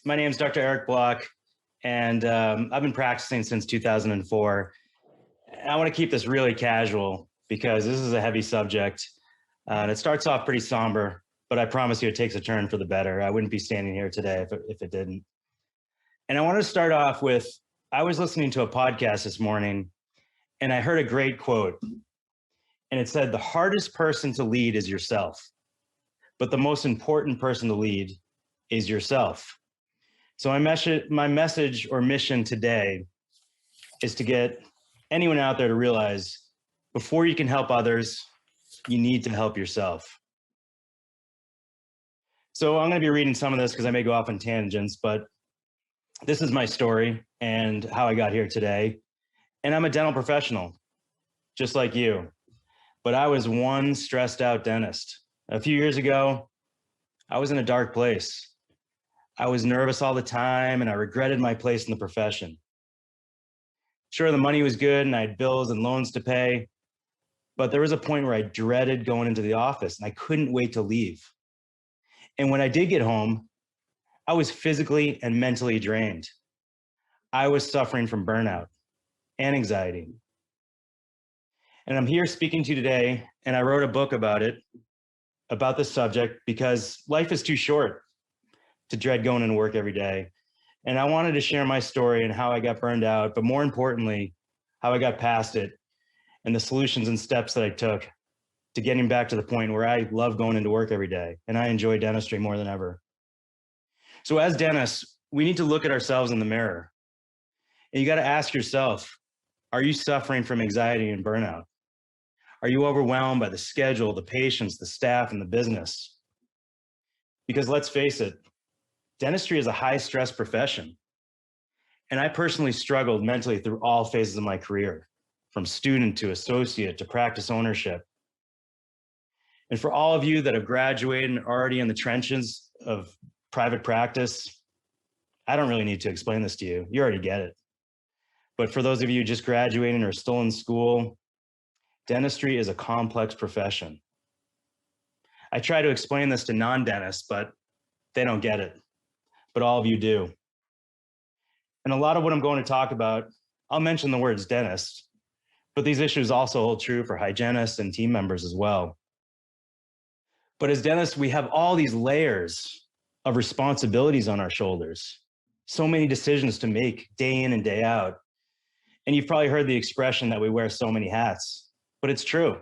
My name is Dr. Eric Block, and I've been practicing since 2004. And I want to keep this really casual because this is a heavy subject. And it starts off pretty somber, but I promise you it takes a turn for the better. I wouldn't be standing here today if it didn't. And I want to start off with, I was listening to a podcast this morning, and I heard a great quote. And it said, the hardest person to lead is yourself, but the most important person to lead is yourself. So my message or mission today is to get anyone out there to realize before you can help others, you need to help yourself. So I'm going to be reading some of this because I may go off on tangents, but this is my story and how I got here today. And I'm a dental professional, just like you. But I was one stressed out dentist. A few years ago, I was in a dark place. I was nervous all the time and I regretted my place in the profession. Sure, the money was good and I had bills and loans to pay, but there was a point where I dreaded going into the office and I couldn't wait to leave. And when I did get home, I was physically and mentally drained. I was suffering from burnout and anxiety. And I'm here speaking to you today, and I wrote a book about it, about this subject, because life is too short to dread going into work every day. And I wanted to share my story and how I got burned out, but more importantly, how I got past it and the solutions and steps that I took to getting back to the point where I love going into work every day and I enjoy dentistry more than ever. So as dentists, we need to look at ourselves in the mirror. And you got to ask yourself, are you suffering from anxiety and burnout? Are you overwhelmed by the schedule, the patients, the staff, and the business? Because let's face it, dentistry is a high stress profession. And I personally struggled mentally through all phases of my career, from student to associate to practice ownership. And for all of you that have graduated and are already in the trenches of private practice, I don't really need to explain this to you. You already get it. But for those of you just graduating or still in school, dentistry is a complex profession. I try to explain this to non-dentists, but they don't get it. But all of you do. And a lot of what I'm going to talk about, I'll mention the words dentist, but these issues also hold true for hygienists and team members as well. But as dentists, we have all these layers of responsibilities on our shoulders, so many decisions to make day in and day out. And you've probably heard the expression that we wear so many hats. But it's true.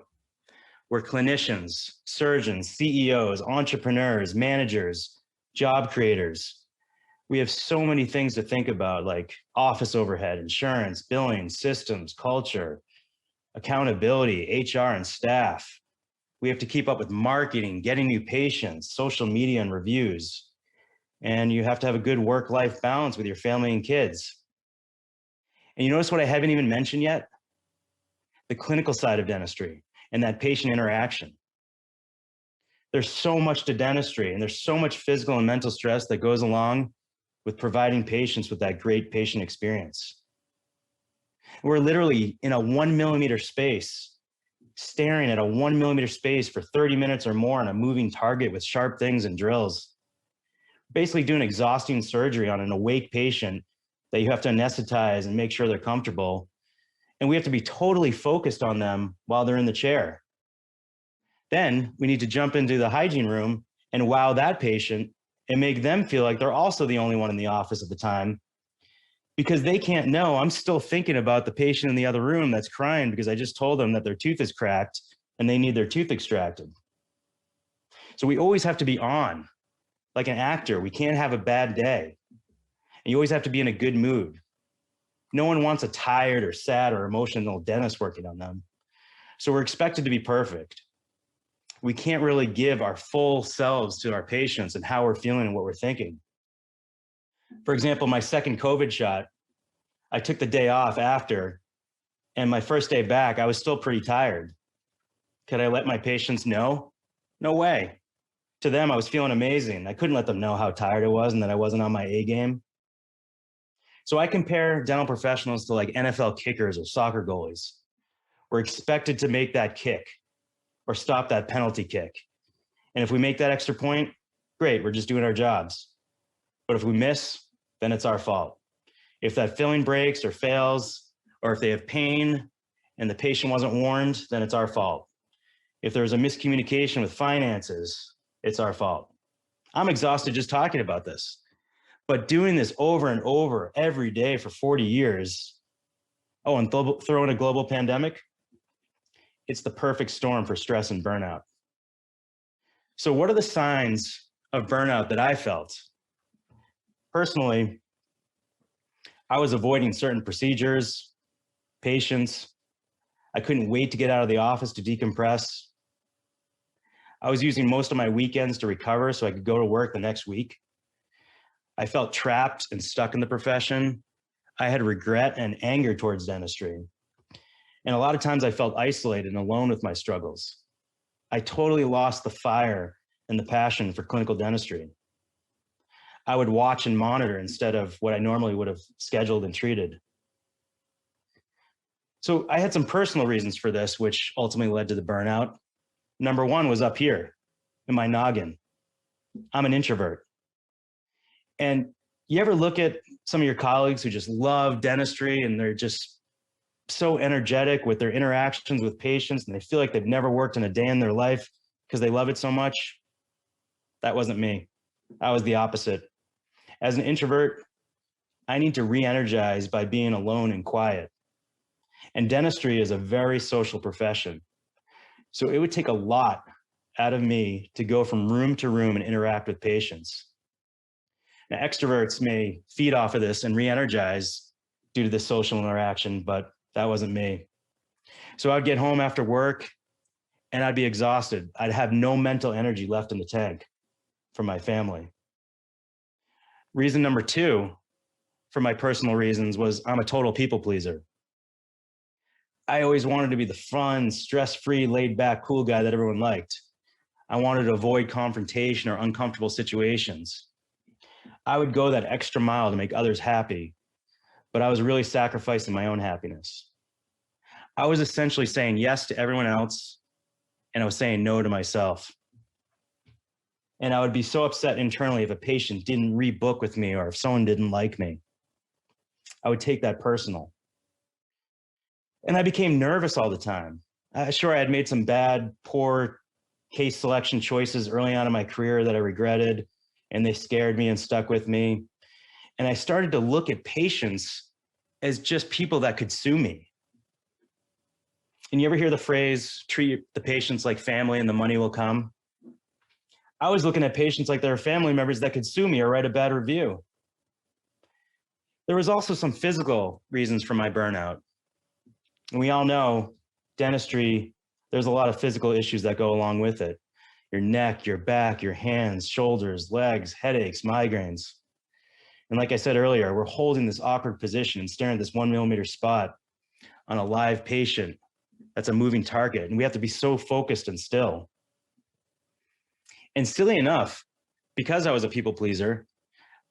We're clinicians, surgeons, CEOs, entrepreneurs, managers, job creators. We have so many things to think about, like office overhead, insurance, billing, systems, culture, accountability, HR, and staff. We have to keep up with marketing, getting new patients, social media, and reviews. And you have to have a good work-life balance with your family and kids. And you notice what I haven't even mentioned yet? The clinical side of dentistry and that patient interaction. There's so much to dentistry and there's so much physical and mental stress that goes along with providing patients with that great patient experience. We're literally in a 1 millimeter space, staring at a 1 millimeter space for 30 minutes or more on a moving target with sharp things and drills. Basically doing exhausting surgery on an awake patient that you have to anesthetize and make sure they're comfortable. And we have to be totally focused on them while they're in the chair. Then we need to jump into the hygiene room and wow that patient and make them feel like they're also the only one in the office at the time, because they can't know I'm still thinking about the patient in the other room that's crying because I just told them that their tooth is cracked and they need their tooth extracted. So we always have to be on, like an actor. We can't have a bad day. And you always have to be in a good mood. No one wants a tired or sad or emotional dentist working on them. So we're expected to be perfect. We can't really give our full selves to our patients and how we're feeling and what we're thinking. For example, my second COVID shot, I took the day off after, and my first day back, I was still pretty tired. Could I let my patients know? No way. To them, I was feeling amazing. I couldn't let them know how tired I was and that I wasn't on my A game. So I compare dental professionals to like NFL kickers or soccer goalies. We're expected to make that kick or stop that penalty kick. And if we make that extra point, great, we're just doing our jobs. But if we miss, then it's our fault. If that filling breaks or fails, or if they have pain and the patient wasn't warned, then it's our fault. If there's a miscommunication with finances, it's our fault. I'm exhausted just talking about this. But doing this over and over every day for 40 years, oh, and throw in a global pandemic, it's the perfect storm for stress and burnout. So what are the signs of burnout that I felt? Personally, I was avoiding certain procedures, patients. I couldn't wait to get out of the office to decompress. I was using most of my weekends to recover so I could go to work the next week. I felt trapped and stuck in the profession. I had regret and anger towards dentistry. And a lot of times I felt isolated and alone with my struggles. I totally lost the fire and the passion for clinical dentistry. I would watch and monitor instead of what I normally would have scheduled and treated. So I had some personal reasons for this, which ultimately led to the burnout. Number one was up here in my noggin. I'm an introvert. And you ever look at some of your colleagues who just love dentistry and they're just so energetic with their interactions with patients and they feel like they've never worked in a day in their life because they love it so much? That wasn't me. I was the opposite. As an introvert, I need to re-energize by being alone and quiet. And dentistry is a very social profession. So it would take a lot out of me to go from room to room and interact with patients. Now, extroverts may feed off of this and re-energize due to the social interaction, but that wasn't me. So I'd get home after work and I'd be exhausted. I'd have no mental energy left in the tank for my family. Reason number two for my personal reasons was I'm a total people pleaser. I always wanted to be the fun, stress-free, laid-back, cool guy that everyone liked. I wanted to avoid confrontation or uncomfortable situations. I would go that extra mile to make others happy, but I was really sacrificing my own happiness. I was essentially saying yes to everyone else, and I was saying no to myself. And I would be so upset internally if a patient didn't rebook with me or if someone didn't like me. I would take that personal. And I became nervous all the time. Sure, I had made some bad, poor case selection choices early on in my career that I regretted, and they scared me and stuck with me. And I started to look at patients as just people that could sue me. And you ever hear the phrase, treat the patients like family and the money will come? I was looking at patients like their family members that could sue me or write a bad review. There was also some physical reasons for my burnout. And we all know dentistry, there's a lot of physical issues that go along with it. Your neck, your back, your hands, shoulders, legs, headaches, migraines. And like I said earlier, we're holding this awkward position and staring at this 1 millimeter spot on a live patient that's a moving target. And we have to be so focused and still. And silly enough, because I was a people pleaser,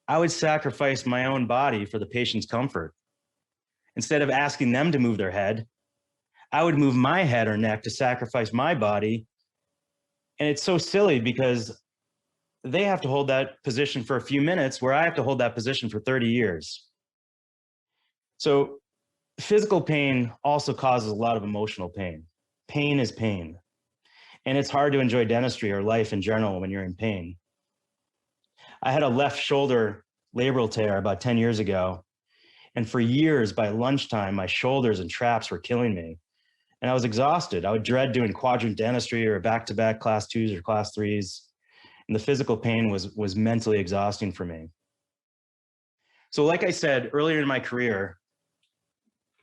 I would sacrifice my own body for the patient's comfort. Instead of asking them to move their head, I would move my head or neck to sacrifice my body. And it's so silly because they have to hold that position for a few minutes where I have to hold that position for 30 years. So physical pain also causes a lot of emotional pain. Pain is pain. And it's hard to enjoy dentistry or life in general when you're in pain. I had a left shoulder labral tear about 10 years ago. And for years by lunchtime, my shoulders and traps were killing me. And I was exhausted. I would dread doing quadrant dentistry or back-to-back class 2s or class 3s. And the physical pain was mentally exhausting for me. So like I said, earlier in my career,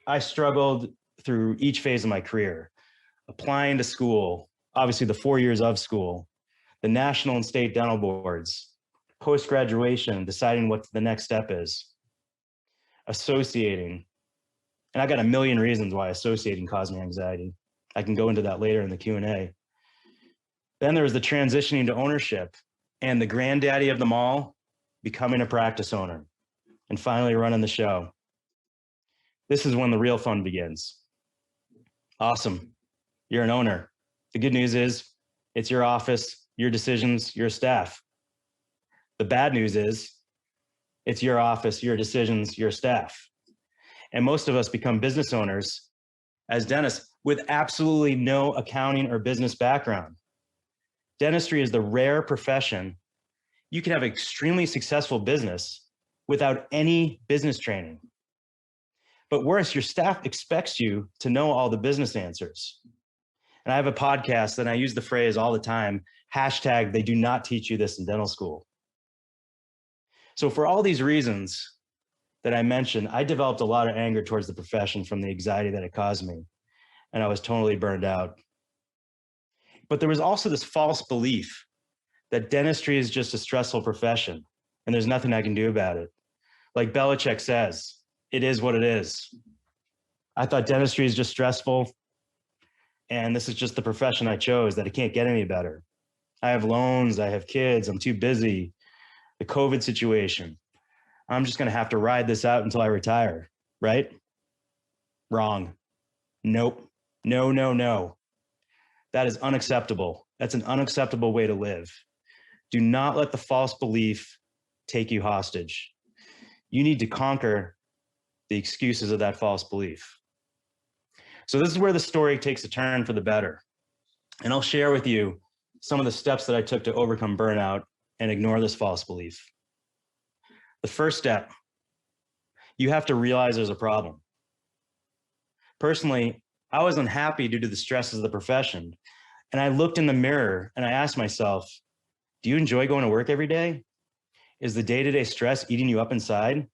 I struggled through each phase of my career, applying to school, obviously the 4 years of school, the national and state dental boards, post-graduation, deciding what the next step is, associating. And I got a million reasons why associating caused me anxiety. I can go into that later in the Q&A. Then there was the transitioning to ownership and the granddaddy of them all, becoming a practice owner and finally running the show. This is when the real fun begins. Awesome. You're an owner. The good news is it's your office, your decisions, your staff. The bad news is It's your office, your decisions, your staff. And most of us become business owners as dentists with absolutely no accounting or business background. Dentistry is the rare profession you can have an extremely successful business without any business training. But worse, your staff expects you to know all the business answers. And I have a podcast and I use the phrase all the time, hashtag, they do not teach you this in dental school. So for all these reasons that I mentioned, I developed a lot of anger towards the profession from the anxiety that it caused me. And I was totally burned out. But there was also this false belief that dentistry is just a stressful profession and there's nothing I can do about it. Like Belichick says, it is what it is. I thought dentistry is just stressful and this is just the profession I chose, that it can't get any better. I have loans, I have kids, I'm too busy. The COVID situation, I'm just gonna have to ride this out until I retire, right? Wrong. Nope. No, no, no. That is unacceptable. That's an unacceptable way to live. Do not let the false belief take you hostage. You need to conquer the excuses of that false belief. So this is where the story takes a turn for the better. And I'll share with you some of the steps that I took to overcome burnout and ignore this false belief. The first step, you have to realize there's a problem. Personally, I was unhappy due to the stresses of the profession. And I looked in the mirror and I asked myself, do you enjoy going to work every day? Is the day-to-day stress eating you up inside?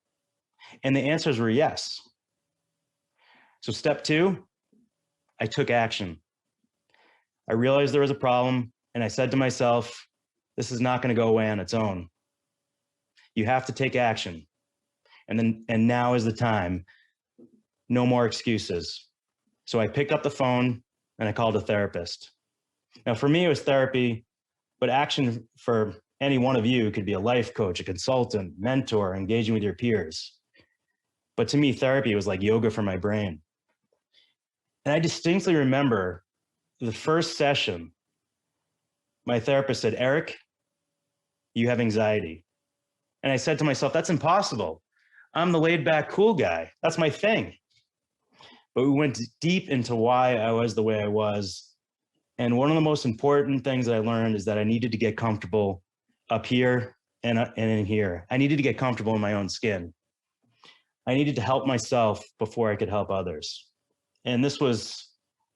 And the answers were yes. So step two, I took action. I realized there was a problem and I said to myself, this is not going to go away on its own. You have to take action. And now is the time. No more excuses. So I picked up the phone and I called a therapist. Now for me, it was therapy, but action for any one of you could be a life coach, a consultant, mentor, engaging with your peers. But to me, therapy was like yoga for my brain. And I distinctly remember the first session, my therapist said, Eric, you have anxiety. And I said to myself, that's impossible. I'm the laid back, cool guy. That's my thing. But we went deep into why I was the way I was. And one of the most important things that I learned is that I needed to get comfortable up here and in here. I needed to get comfortable in my own skin. I needed to help myself before I could help others. And this was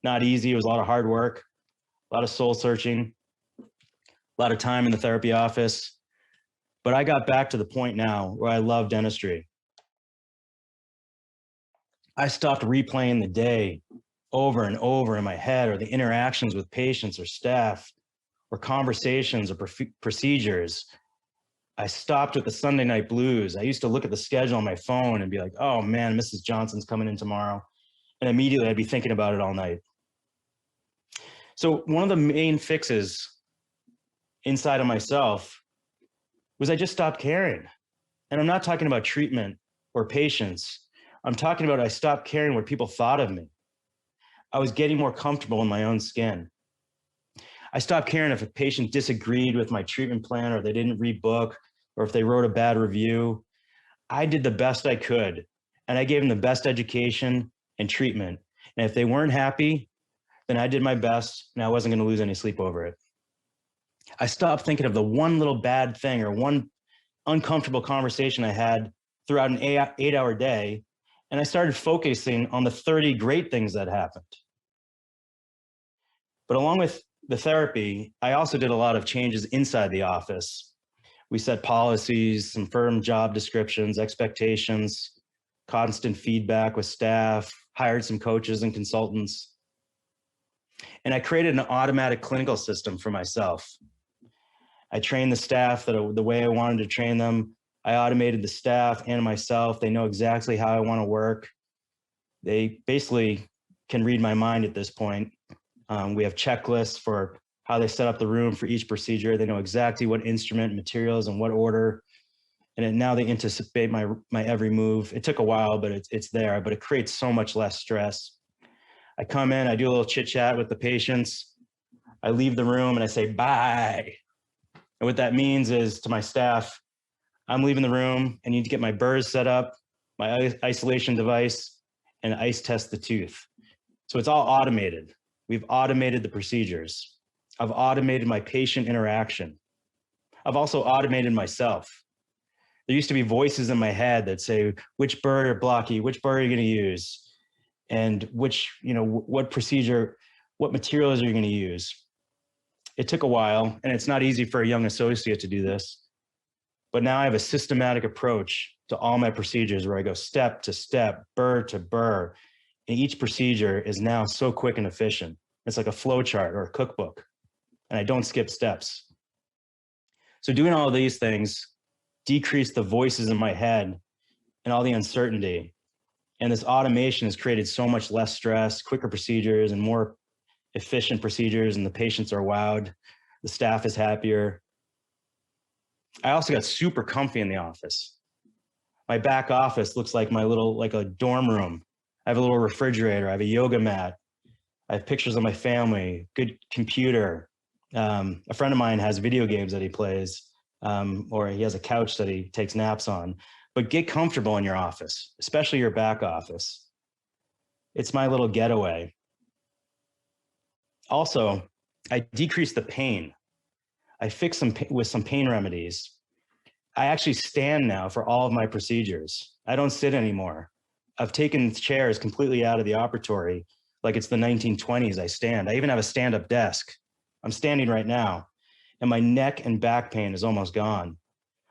not easy. It was a lot of hard work, a lot of soul searching, a lot of time in the therapy office. But I got back to the point now where I love dentistry. I stopped replaying the day over and over in my head, or the interactions with patients or staff or conversations or procedures. I stopped with the Sunday night blues. I used to look at the schedule on my phone and be like, oh man, Mrs. Johnson's coming in tomorrow. And immediately I'd be thinking about it all night. So one of the main fixes inside of myself was I just stopped caring. And I'm not talking about treatment or patients. I'm talking about I stopped caring what people thought of me. I was getting more comfortable in my own skin. I stopped caring if a patient disagreed with my treatment plan, or they didn't read book, or if they wrote a bad review. I did the best I could, and I gave them the best education and treatment. And if they weren't happy, then I did my best, and I wasn't going to lose any sleep over it. I stopped thinking of the one little bad thing or one uncomfortable conversation I had throughout an 8-hour day, and I started focusing on the 30 great things that happened. But along with the therapy, I also did a lot of changes inside the office. We set policies, some firm job descriptions, expectations, constant feedback with staff, hired some coaches and consultants. And I created an automatic clinical system for myself. I trained the staff the way I wanted to train them. I automated the staff and myself. They know exactly how I want to work. They basically can read my mind at this point. We have checklists for how they set up the room for each procedure. They know exactly what instrument, materials, and what order. And now they anticipate my every move. It took a while, but it's there, but it creates so much less stress. I come in, I do a little chit chat with the patients. I leave the room and I say, bye. And what that means is to my staff, I'm leaving the room. I need to get my burrs set up, my isolation device, and ice test the tooth. So it's all automated. We've automated the procedures. I've automated my patient interaction. I've also automated myself. There used to be voices in my head that say, which burr blocky, which burr are you going to use? And which, what procedure, what materials are you going to use? It took a while, and it's not easy for a young associate to do this. But now I have a systematic approach to all my procedures where I go step to step, burr to burr. And each procedure is now so quick and efficient. It's like a flow chart or a cookbook, and I don't skip steps. So doing all of these things decrease the voices in my head and all the uncertainty. And this automation has created so much less stress, quicker procedures, and more efficient procedures, and the patients are wowed. The staff is happier. I also got super comfy in the office. My back office looks like like a dorm room. I have a little refrigerator. I have a yoga mat. I have pictures of my family, good computer. A friend of mine has video games that he plays, or he has a couch that he takes naps on. But get comfortable in your office, especially your back office. It's my little getaway. Also, I decrease the pain. I fix them with some pain remedies. I actually stand now for all of my procedures. I don't sit anymore. I've taken chairs completely out of the operatory, like it's the 1920s. I stand. I even have a stand-up desk. I'm standing right now, and my neck and back pain is almost gone.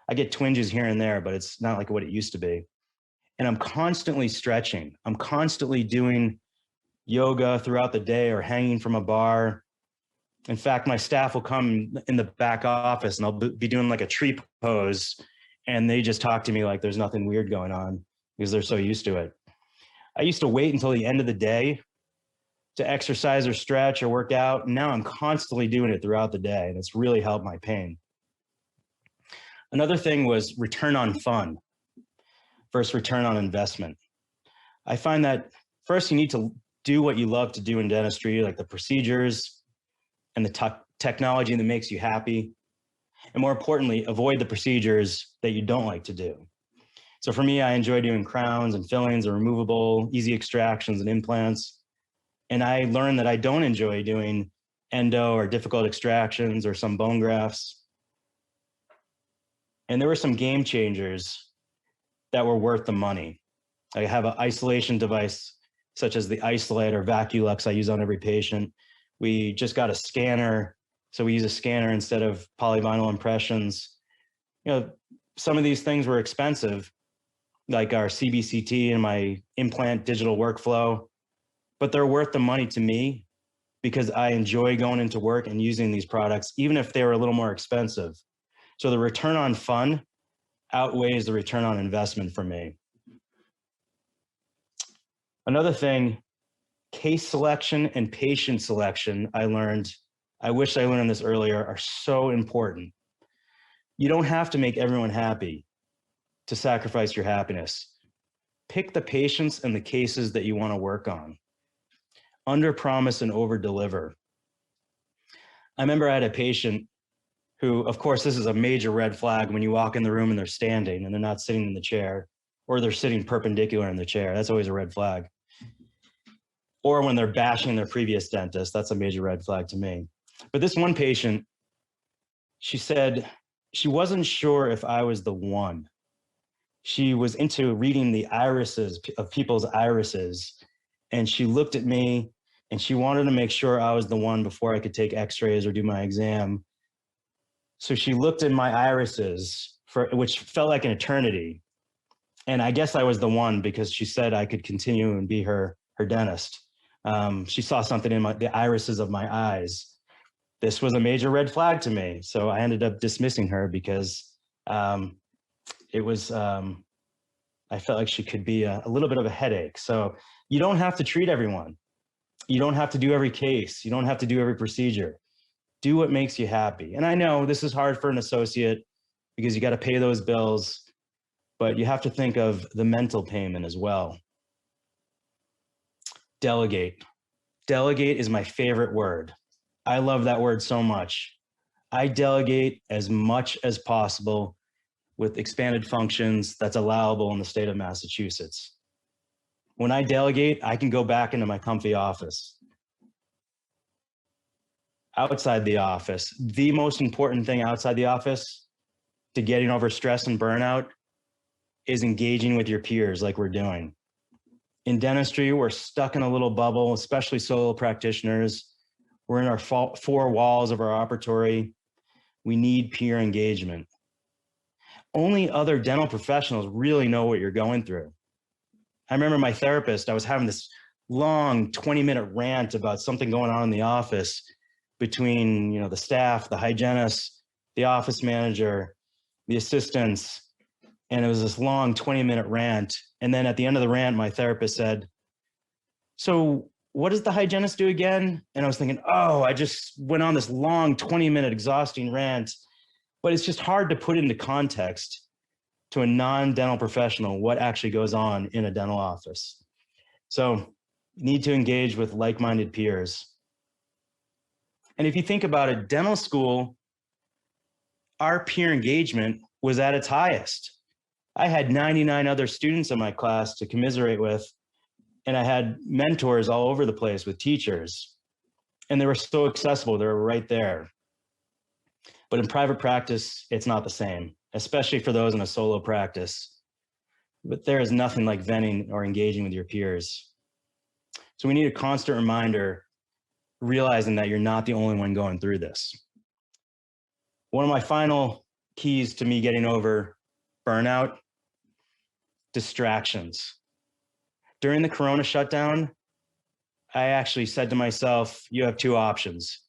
I get twinges here and there, but it's not like what it used to be. And I'm constantly stretching. I'm constantly doing yoga throughout the day or hanging from a bar. In fact, my staff will come in the back office and I'll be doing like a tree pose, and they just talk to me like there's nothing weird going on because they're so used to it. I used to wait until the end of the day to exercise or stretch or work out. Now I'm constantly doing it throughout the day, and it's really helped my pain. Another thing was return on fun versus return on investment. I find that first you need to do what you love to do in dentistry, like the procedures and the technology that makes you happy. And more importantly, avoid the procedures that you don't like to do. So for me, I enjoy doing crowns and fillings and removable, easy extractions and implants. And I learned that I don't enjoy doing endo or difficult extractions or some bone grafts. And there were some game changers that were worth the money. I have an isolation device such as the Isolate or Vaculux I use on every patient. We just got a scanner, so we use a scanner instead of polyvinyl impressions. Some of these things were expensive, like our CBCT and my implant digital workflow, but they're worth the money to me because I enjoy going into work and using these products, even if they were a little more expensive. So the return on fun outweighs the return on investment for me. Another thing, case selection and patient selection, I wish I learned this earlier, are so important. You don't have to make everyone happy to sacrifice your happiness. Pick the patients and the cases that you want to work on. Under promise and over deliver. I remember I had a patient who, of course, this is a major red flag when you walk in the room and they're standing and they're not sitting in the chair, or they're sitting perpendicular in the chair. That's always a red flag. Or when they're bashing their previous dentist, that's a major red flag to me. But this one patient, she said she wasn't sure if I was the one. She was into reading the irises of people's irises, and she looked at me and she wanted to make sure I was the one before I could take x-rays or do my exam. So she looked at my irises, which felt like an eternity. And I guess I was the one because she said I could continue and be her dentist. She saw something in the irises of my eyes. This was a major red flag to me. So I ended up dismissing her because I felt like she could be a little bit of a headache. So you don't have to treat everyone. You don't have to do every case. You don't have to do every procedure. Do what makes you happy. And I know this is hard for an associate because you got to pay those bills, but you have to think of the mental payment as well. Delegate. Delegate is my favorite word. I love that word so much. I delegate as much as possible with expanded functions that's allowable in the state of Massachusetts. When I delegate, I can go back into my comfy office. Outside the office, the most important thing outside the office to getting over stress and burnout is engaging with your peers like we're doing. In dentistry, we're stuck in a little bubble, especially solo practitioners. We're in our four walls of our operatory. We need peer engagement. Only other dental professionals really know what you're going through. I remember my therapist, I was having this long 20-minute rant about something going on in the office between, the staff, the hygienist, the office manager, the assistants. And it was this long 20-minute rant. And then at the end of the rant, my therapist said, "So what does the hygienist do again?" And I was thinking, oh, I just went on this long 20-minute exhausting rant, but it's just hard to put into context to a non-dental professional what actually goes on in a dental office. So you need to engage with like-minded peers. And if you think about it, dental school, our peer engagement was at its highest. I had 99 other students in my class to commiserate with, and I had mentors all over the place with teachers, and they were so accessible. They were right there. But in private practice, it's not the same, especially for those in a solo practice. But there is nothing like venting or engaging with your peers. So we need a constant reminder, realizing that you're not the only one going through this. One of my final keys to me getting over burnout: distractions. During the Corona shutdown, I actually said to myself, you have two options.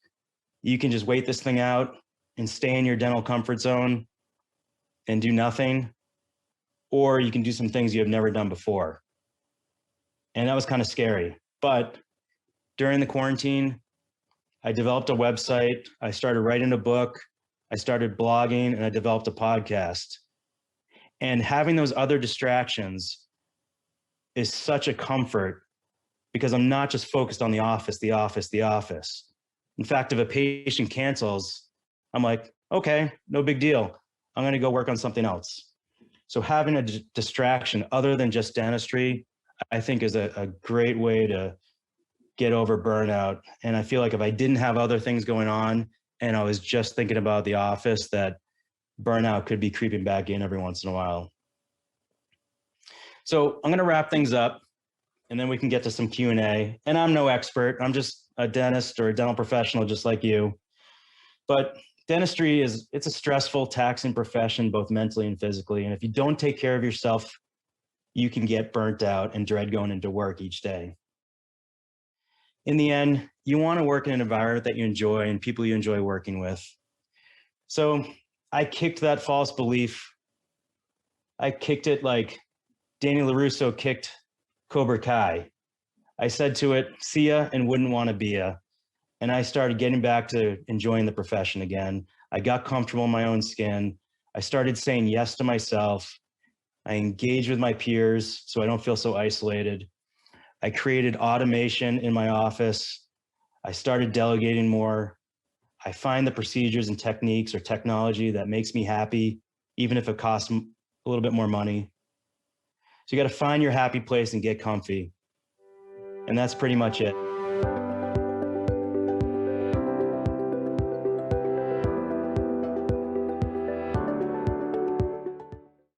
You can just wait this thing out and stay in your dental comfort zone and do nothing, or you can do some things you have never done before. And that was kind of scary. But during the quarantine, I developed a website, I started writing a book, I started blogging, and I developed a podcast. And having those other distractions is such a comfort because I'm not just focused on the office. In fact, if a patient cancels, I'm like, okay, no big deal. I'm going to go work on something else. So having a distraction other than just dentistry, I think is a great way to get over burnout. And I feel like if I didn't have other things going on and I was just thinking about the office, that burnout could be creeping back in every once in a while. So I'm going to wrap things up, and then we can get to some Q&A. And I'm no expert. I'm just a dentist or a dental professional just like you. But dentistry it's a stressful, taxing profession, both mentally and physically. And if you don't take care of yourself, you can get burnt out and dread going into work each day. In the end, you want to work in an environment that you enjoy and people you enjoy working with. So I kicked that false belief. I kicked it like Danny LaRusso kicked Cobra Kai. I said to it, see ya, and wouldn't want to be ya. And I started getting back to enjoying the profession again. I got comfortable in my own skin. I started saying yes to myself. I engaged with my peers so I don't feel so isolated. I created automation in my office. I started delegating more. I find the procedures and techniques or technology that makes me happy, even if it costs a little bit more money. So you got to find your happy place and get comfy. And that's pretty much it.